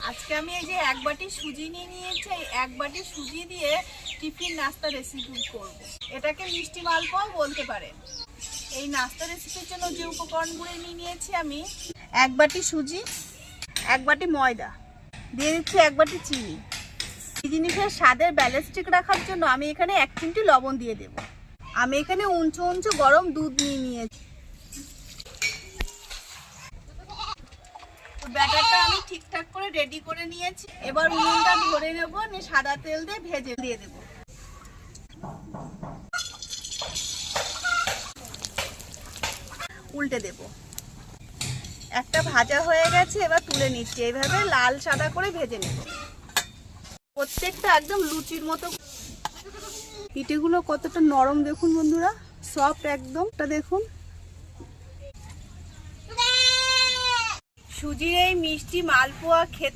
আজকে আমি এই যে এক বাটি সুজি নিয়ে নিয়েছি, এক বাটি সুজি দিয়ে টিফিন নাস্তা রেসিপি করব। এটাকে মিষ্টি মালপোয়াও বলতে পারেন। এই নাস্তা রেসিপির জন্য যে উপকরণগুলো নিয়ে নিয়েছি আমি, এক বাটি সুজি, এক বাটি ময়দা, দিয়ে দিচ্ছি এক বাটি চিনি। এই জিনিসের স্বাদের ব্যালেন্স ঠিক রাখার জন্য আমি এখানে 1 চিমটি লবণ দিয়ে দেব। আমি এখানে উঞ্চু গরম দুধ নিয়ে নিয়েছি। ব্যাটারটা আমি ঠিকঠাক করে রেডি করে নিয়েছি। এবার উনুনটা ধরে নেব, নিয়ে সাদা তেল দিয়ে ভেজে দিয়ে দেব। উল্টে দেব। একটা ভাজা হয়ে গেছে, এবার তুলে নিচ্ছি। এইভাবে লাল সাদা করে ভেজে নেব। প্রত্যেকটা একদম লুচির মতো। পিঠেগুলো কতটা নরম দেখুন বন্ধুরা, সফট একদম। দেখুন সুজির এই মিষ্টি মালপোয়া খেতে